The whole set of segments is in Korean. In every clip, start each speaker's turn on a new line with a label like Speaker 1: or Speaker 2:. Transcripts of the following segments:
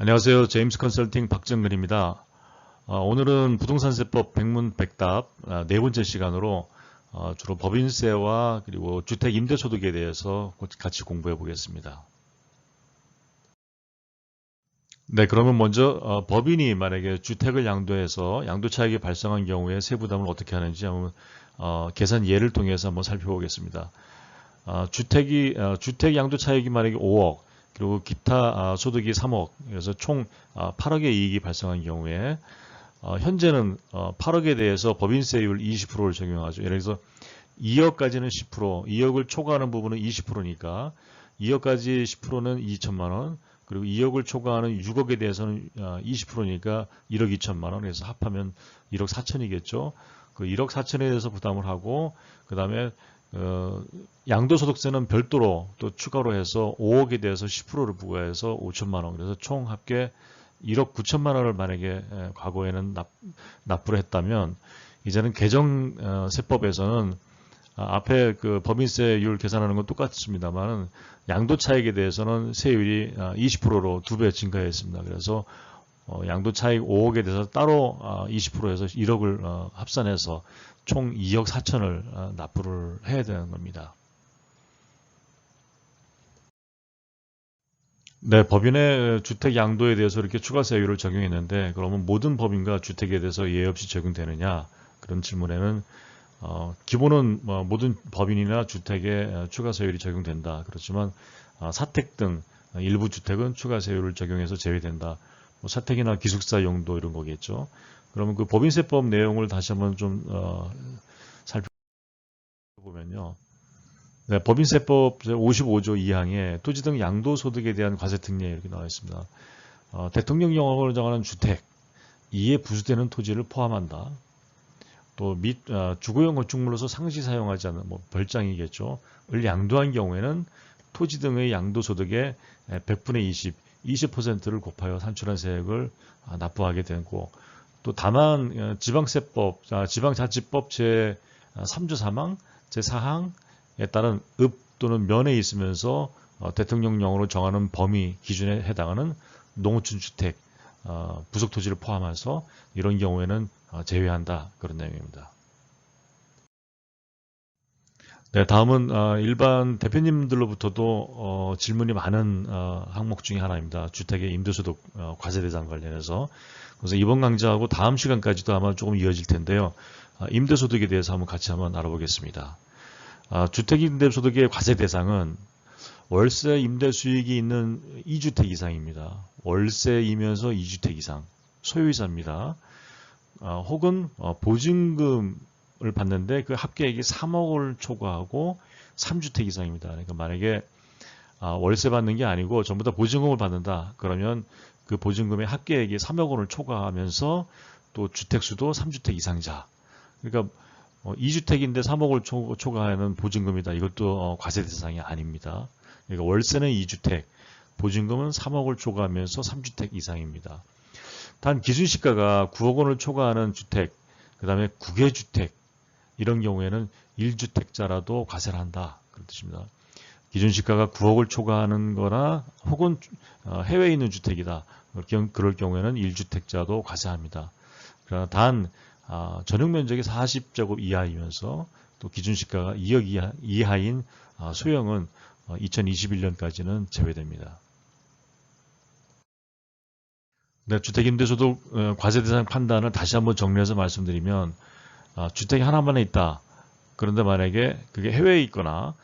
Speaker 1: 안녕하세요. 제임스 컨설팅 박정근입니다. 오늘은 부동산세법 백문백답 네 번째 시간으로 주로 법인세와 그리고 주택 임대소득에 대해서 같이 공부해 보겠습니다. 네, 그러면 먼저 법인이 만약에 주택을 양도해서 양도차익이 발생한 경우에 세부담을 어떻게 하는지 한번 계산 예를 통해서 한번 살펴보겠습니다. 주택 양도차익이 만약에 5억 그리고 기타 소득이 3억, 그래서 총 8억의 이익이 발생한 경우에 현재는 8억에 대해서 법인세율 20%를 적용하죠. 예를 들어서 2억까지는 10%, 2억을 초과하는 부분은 20%니까 2억까지 10%는 2천만 원, 그리고 2억을 초과하는 6억에 대해서는 20%니까 1억 2천만 원, 그래서 합하면 1억 4천이겠죠. 그 1억 4천에 대해서 부담을 하고, 그 다음에 양도소득세는 별도로 또 추가로 해서 5억에 대해서 10%를 부과해서 5천만 원, 그래서 총 합계 1억 9천만 원을 만약에 과거에는 납부를 했다면, 이제는 개정세법에서는 앞에 그 법인세율 계산하는 건 똑같습니다만 양도차익에 대해서는 세율이 20%로 2배 증가했습니다. 그래서 양도차익 5억에 대해서 따로 20%에서 1억을 합산해서 총 2억 4천을 납부를 해야 되는 겁니다. 네, 법인의 주택 양도에 대해서 이렇게 추가세율을 적용했는데, 그러면 모든 법인과 주택에 대해서 예외 없이 적용되느냐? 그런 질문에는 기본은 모든 법인이나 주택에 추가세율이 적용된다. 그렇지만 사택 등 일부 주택은 추가세율을 적용해서 제외된다. 뭐 사택이나 기숙사 용도 이런 거겠죠. 그러면 그 법인세법 내용을 다시 한번 좀 살펴보면요. 네, 법인세법 55조 2항에 토지 등 양도소득에 대한 과세 특례 이렇게 나와 있습니다. 대통령령으로 정하는 주택, 이에 부수되는 토지를 포함한다. 또 주거용 건축물로서 상시 사용하지 않는 별장이겠죠. 을 양도한 경우에는 토지 등의 양도소득의 100분의 20%를 곱하여 산출한 세액을 납부하게 되고, 또 다만 지방자치법 제 3조 3항, 제 4항에 따른 읍 또는 면에 있으면서 대통령령으로 정하는 범위 기준에 해당하는 농어촌 주택, 부속 토지를 포함해서 이런 경우에는 제외한다. 그런 내용입니다. 네, 다음은 일반 대표님들로부터도 질문이 많은 항목 중에 하나입니다. 주택의 임대소득 과세 대상 관련해서. 그래서 이번 강좌하고 다음 시간까지도 아마 조금 이어질 텐데요. 임대소득에 대해서 같이 한번 알아보겠습니다. 주택 임대소득의 과세 대상은 월세 임대 수익이 있는 2주택 이상입니다. 월세이면서 2주택 이상, 소유이사입니다. 혹은 보증금을 받는데 그 합계액이 3억을 초과하고 3주택 이상입니다. 그러니까 만약에 월세 받는 게 아니고 전부 다 보증금을 받는다. 그러면 그 보증금의 합계액이 3억 원을 초과하면서 또 주택수도 3주택 이상자. 그러니까 2주택인데 3억을 초과하는 보증금이다. 이것도 과세 대상이 아닙니다. 그러니까 월세는 2주택, 보증금은 3억을 초과하면서 3주택 이상입니다. 단 기준시가가 9억 원을 초과하는 주택, 그 다음에 국외주택 이런 경우에는 1주택자라도 과세를 한다. 그런 뜻입니다. 기준시가가 9억을 초과하는 거나 혹은 해외에 있는 주택이다. 그럴 경우에는 1주택자도 과세합니다. 그러나 단 전용면적이 40제곱 이하이면서 또 기준시가가 2억 이하인 소형은 2021년까지는 제외됩니다. 네, 주택임대소득 과세 대상 판단을 다시 한번 정리해서 말씀드리면 주택이 하나만 있다. 그런데 만약에 그게 해외에 있거나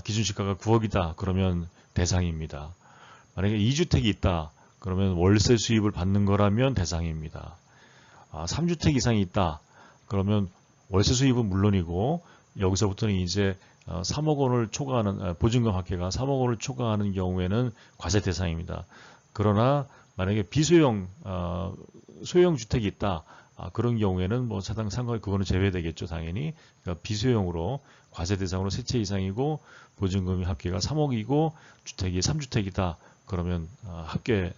Speaker 1: 기준시가가 9억이다. 그러면 대상입니다. 만약에 2주택이 있다. 그러면 월세 수입을 받는 거라면 대상입니다. 3주택 이상이 있다. 그러면 월세 수입은 물론이고 여기서부터는 이제 3억 원을 초과하는 보증금 합계가 3억 원을 초과하는 경우에는 과세 대상입니다. 그러나 만약에 비소형 소형 주택이 있다. 그런 경우에는 뭐 상관이 그거는 제외되겠죠, 당연히. 그러니까 비소형으로 과세 대상으로 세 채 이상이고 보증금이 합계가 3억이고 주택이 3주택이다. 그러면 합계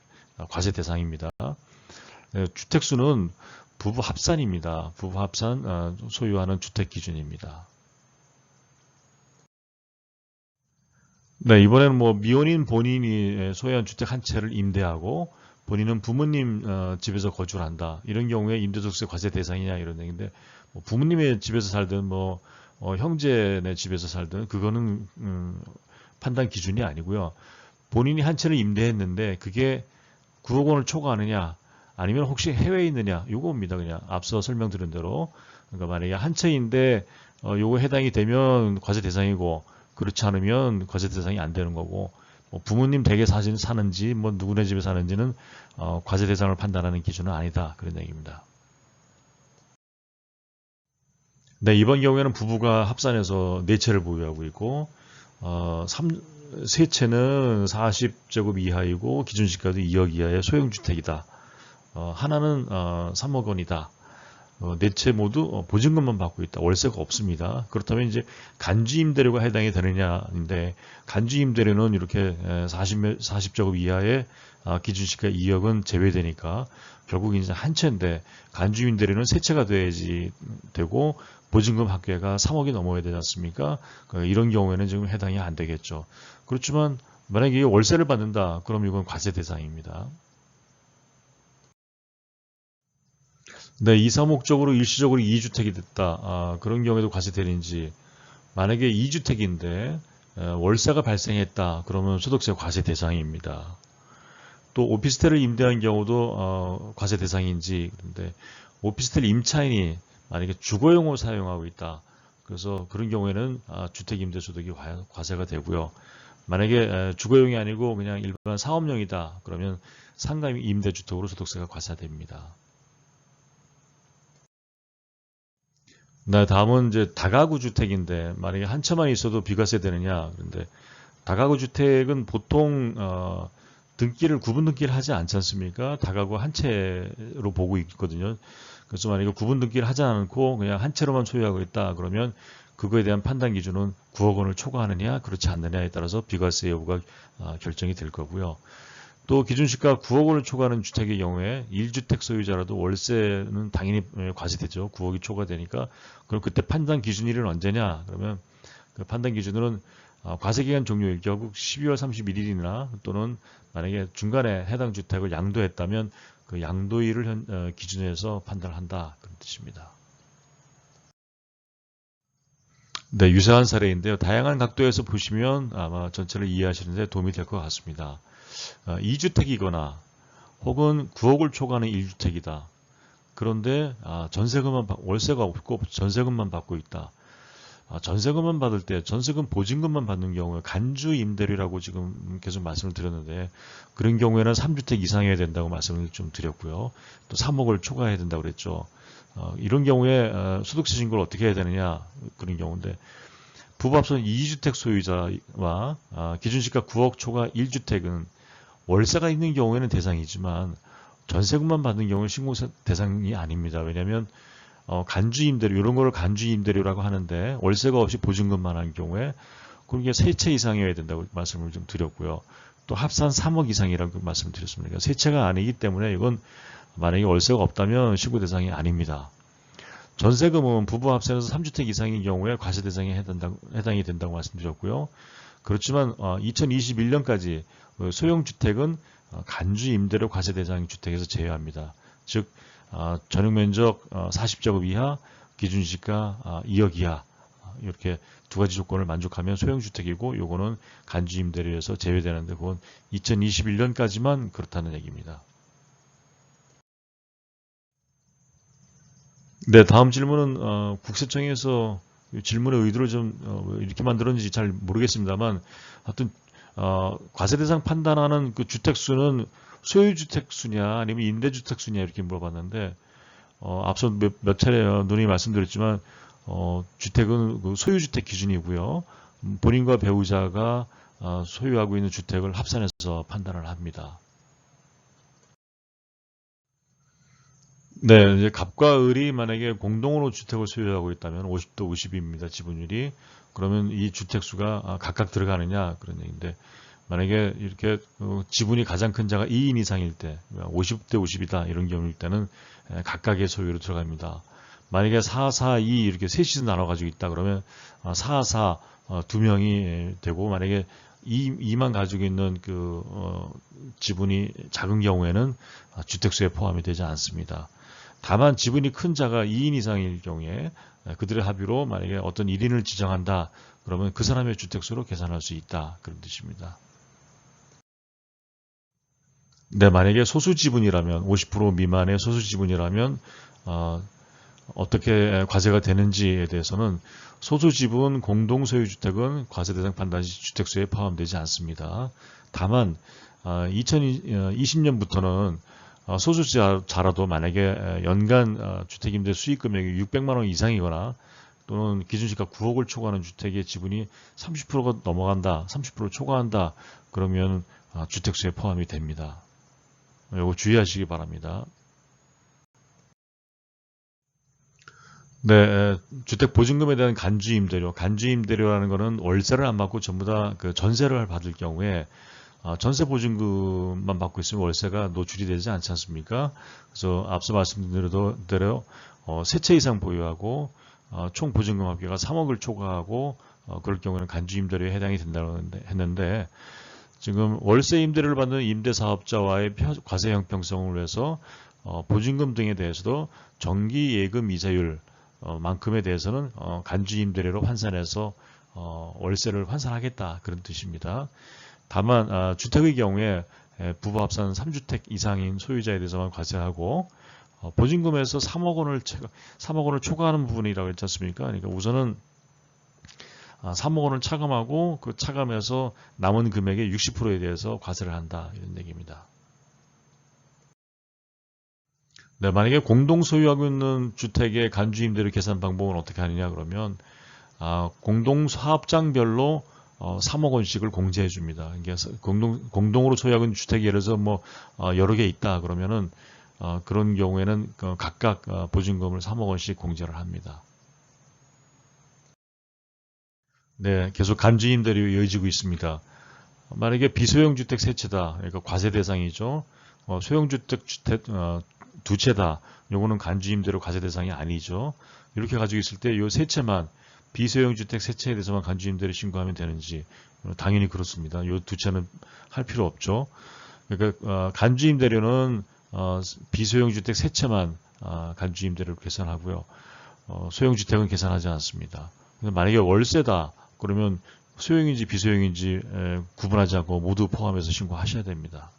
Speaker 1: 과세 대상입니다. 주택수는 부부 합산입니다. 부부 합산 소유하는 주택 기준입니다. 네, 이번에는 뭐 미혼인 본인이 소유한 주택 한 채를 임대하고 본인은 부모님 집에서 거주를 한다. 이런 경우에 임대소득세 과세 대상이냐 이런 얘기인데 뭐 부모님의 집에서 살든 뭐 형제네 집에서 살든 그거는 판단 기준이 아니고요. 본인이 한 채를 임대했는데 그게 9억 원을 초과하느냐 아니면 혹시 해외에 있느냐 요거입니다. 그냥 앞서 설명드린 대로 그러니까 만약에 한 채인데 요거 해당이 되면 과세 대상이고 그렇지 않으면 과세 대상이 안 되는 거고 뭐 부모님 댁에 사는지 뭐 누구네 집에 사는지는 과세 대상을 판단하는 기준은 아니다 그런 얘기입니다. 네, 이번 경우에는 부부가 합산해서 4채를 보유하고 있고 세 채는 40제곱 이하이고 기준시가도 2억 이하의 소형주택이다. 하나는 3억 원이다. 네 채 모두 보증금만 받고 있다. 월세가 없습니다. 그렇다면 이제 간주임대료가 해당이 되느냐인데 간주임대료는 이렇게 40제곱 이하의 기준시가 2억은 제외되니까 결국 이제 한 채인데 간주임대료는 세 채가 돼야지 되고 보증금 합계가 3억이 넘어야 되지 않습니까? 이런 경우에는 지금 해당이 안 되겠죠. 그렇지만 만약에 월세를 받는다. 그럼 이건 과세 대상입니다. 네, 이사 목적으로 일시적으로 2주택이 됐다. 그런 경우에도 과세 되는지 만약에 2주택인데 월세가 발생했다. 그러면 소득세 과세 대상입니다. 또 오피스텔을 임대한 경우도 과세 대상인지 그런데 오피스텔 임차인이 만약에 주거용으로 사용하고 있다. 그래서 그런 경우에는 주택임대소득이 과세가 되고요. 만약에 주거용이 아니고 그냥 일반 사업용이다. 그러면 상가 임대주택으로 소득세가 과세됩니다. 네, 다음은 이제 다가구 주택인데 만약에 한 채만 있어도 비과세 되느냐? 그런데 다가구 주택은 보통 등기를 구분 등기를 하지 않지 않습니까? 다가구 한 채로 보고 있거든요. 그래서 만약에 구분 등기를 하지 않고 그냥 한 채로만 소유하고 있다 그러면 그거에 대한 판단 기준은 9억 원을 초과하느냐 그렇지 않느냐에 따라서 비과세 여부가 결정이 될 거고요. 또 기준시가 9억 원을 초과하는 주택의 경우에 1주택 소유자라도 월세는 당연히 과세되죠. 9억이 초과되니까. 그럼 그때 판단 기준일은 언제냐? 그러면 그 판단 기준으로는 과세기간 종료일 결국 12월 31일이나 또는 만약에 중간에 해당 주택을 양도했다면 그 양도일을 기준해서 판단을 한다. 그런 뜻입니다. 네, 유사한 사례인데요. 다양한 각도에서 보시면 아마 전체를 이해하시는데 도움이 될 것 같습니다. 2주택이거나 혹은 9억을 초과하는 1주택이다. 그런데 전세금만 월세가 없고 전세금만 받고 있다. 전세금만 받을 때 전세금 보증금만 받는 경우에 간주 임대료라고 지금 계속 말씀을 드렸는데 그런 경우에는 3주택 이상이어야 된다고 말씀을 좀 드렸고요. 또 3억을 초과해야 된다고 그랬죠. 이런 경우에 소득세 신고를 어떻게 해야 되느냐 그런 경우인데 부부 합선 2주택 소유자와 기준시가 9억 초과 1주택은 월세가 있는 경우에는 대상이지만 전세금만 받는 경우는 신고 대상이 아닙니다. 왜냐하면 간주임대료 이런 거를 간주임대료라고 하는데 월세가 없이 보증금만 한 경우에 그게 세 채 이상이어야 된다고 말씀을 좀 드렸고요. 또 합산 3억 이상이라고 말씀을 드렸습니다. 그러니까 세 채가 아니기 때문에 이건 만약에 월세가 없다면 신고 대상이 아닙니다. 전세금은 부부 합산해서 3주택 이상인 경우에 과세 대상에 해당이 된다고 말씀드렸고요. 그렇지만 2021년까지 소형주택은 간주 임대료 과세 대상 주택에서 제외합니다. 즉 전용면적 40제곱 이하, 기준시가 2억 이하 이렇게 두 가지 조건을 만족하면 소형주택이고 요거는 간주 임대료에서 제외되는데 그건 2021년까지만 그렇다는 얘기입니다. 네, 다음 질문은 국세청에서 질문의 의도를 좀 이렇게 만들었는지 잘 모르겠습니다만 하여튼 과세 대상 판단하는 그 주택 수는 소유주택 수냐 아니면 임대주택 수냐 이렇게 물어봤는데 앞서 몇 차례 누님이 말씀드렸지만 주택은 그 소유주택 기준이고요. 본인과 배우자가 소유하고 있는 주택을 합산해서 판단을 합니다. 네, 이제 갑과 을이 만약에 공동으로 주택을 소유하고 있다면 50대 50입니다. 지분율이. 그러면 이 주택수가 각각 들어가느냐 그런 얘기인데 만약에 이렇게 지분이 가장 큰 자가 2인 이상일 때 50대 50이다 이런 경우일 때는 각각의 소유로 들어갑니다. 만약에 4, 4, 2 이렇게 셋이서 나눠 가지고 있다 그러면 4, 4 두 명이 되고 만약에 이만 가지고 있는 지분이 작은 경우에는 주택수에 포함이 되지 않습니다. 다만 지분이 큰 자가 2인 이상일 경우에 그들의 합의로 만약에 어떤 1인을 지정한다 그러면 그 사람의 주택수로 계산할 수 있다 그런 뜻입니다. 네, 만약에 소수 지분이라면 50% 미만의 소수 지분이라면 어떻게 과세가 되는지에 대해서는 소수 지분 공동 소유 주택은 과세 대상 판단 시 주택수에 포함되지 않습니다. 다만 2020년부터는 소수자라도 만약에 연간 주택임대 수익 금액이 600만 원 이상이거나 또는 기준시가 9억을 초과하는 주택의 지분이 30%가 넘어간다, 30% 초과한다 그러면 주택수에 포함이 됩니다. 이거 주의하시기 바랍니다. 네, 주택보증금에 대한 간주임대료라는 것은 월세를 안 받고 전부 다 그 전세를 받을 경우에 전세보증금만 받고 있으면 월세가 노출이 되지 않지 않습니까? 그래서 앞서 말씀드린 대로 세 채 이상 보유하고 총 보증금 합계가 3억을 초과하고 그럴 경우에는 간주임대료에 해당이 된다고 했는데 지금 월세 임대료를 받는 임대사업자와의 과세 형평성을 위해서 보증금 등에 대해서도 정기 예금 이자율 만큼에 대해서는 간주임대료로 환산해서 월세를 환산하겠다 그런 뜻입니다. 다만 주택의 경우에 부부 합산 3주택 이상인 소유자에 대해서만 과세하고 보증금에서 3억 원을 초과하는 부분이라고 했지 않습니까? 그러니까 우선은 3억 원을 차감하고 그 차감해서 남은 금액의 60%에 대해서 과세를 한다 이런 얘기입니다. 네, 만약에 공동 소유하고 있는 주택의 간주임대료 계산 방법은 어떻게 하느냐 그러면 공동 사업장별로 3억 원씩을 공제해 줍니다. 공동으로 소유하고 있는 주택이 예를 들어서 여러 개 있다 그러면은 그런 경우에는 각각 보증금을 3억 원씩 공제를 합니다. 네, 계속 간주임대료 이어지고 있습니다. 만약에 비소형주택 세 채다, 그러니까 과세 대상이죠. 소형주택 두 채다, 요거는 간주임대료 과세 대상이 아니죠. 이렇게 가지고 있을 때 요 세 채만 비소형주택 세 채에 대해서만 간주임대료 신고하면 되는지 당연히 그렇습니다. 요 두 채는 할 필요 없죠. 그러니까 간주임대료는 비소형주택 세 채만 간주임대료를 계산하고요. 소형주택은 계산하지 않습니다. 만약에 월세다 그러면 소형인지 비소형인지 구분하지 않고 모두 포함해서 신고하셔야 됩니다.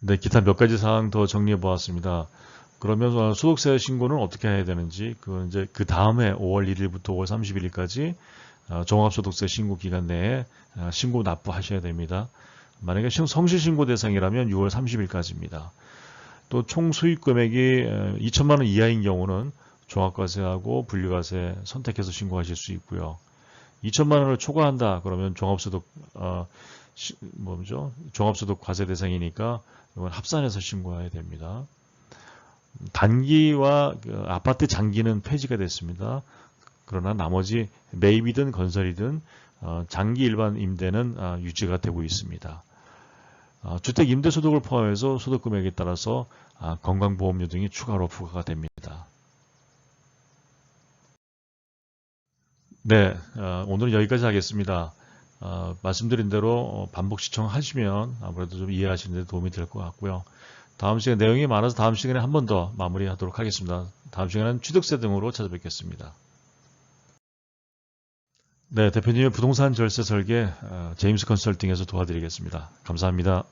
Speaker 1: 네, 기타 몇 가지 사항 더 정리해 보았습니다. 그러면 소득세 신고는 어떻게 해야 되는지 이제 그 다음에 5월 1일부터 5월 31일까지 종합소득세 신고 기간 내에 신고 납부하셔야 됩니다. 만약에 성실신고 대상이라면 6월 30일까지입니다. 또 총 수익 금액이 2천만 원 이하인 경우는 종합과세하고 분류과세 선택해서 신고하실 수 있고요. 2천만 원을 초과한다 그러면 종합소득 과세 대상이니까 이건 합산해서 신고해야 됩니다. 단기와 아파트 장기는 폐지가 됐습니다. 그러나 나머지 매입이든 건설이든 장기 일반 임대는 유지가 되고 있습니다. 주택 임대소득을 포함해서 소득금액에 따라서 건강보험료 등이 추가로 부과가 됩니다. 네, 오늘은 여기까지 하겠습니다. 말씀드린 대로 반복 시청하시면 아무래도 좀 이해하시는 데 도움이 될 것 같고요. 다음 시간에 내용이 많아서 다음 시간에 한 번 더 마무리하도록 하겠습니다. 다음 시간에는 취득세 등으로 찾아뵙겠습니다. 네, 대표님의 부동산 절세 설계 제임스 컨설팅에서 도와드리겠습니다. 감사합니다.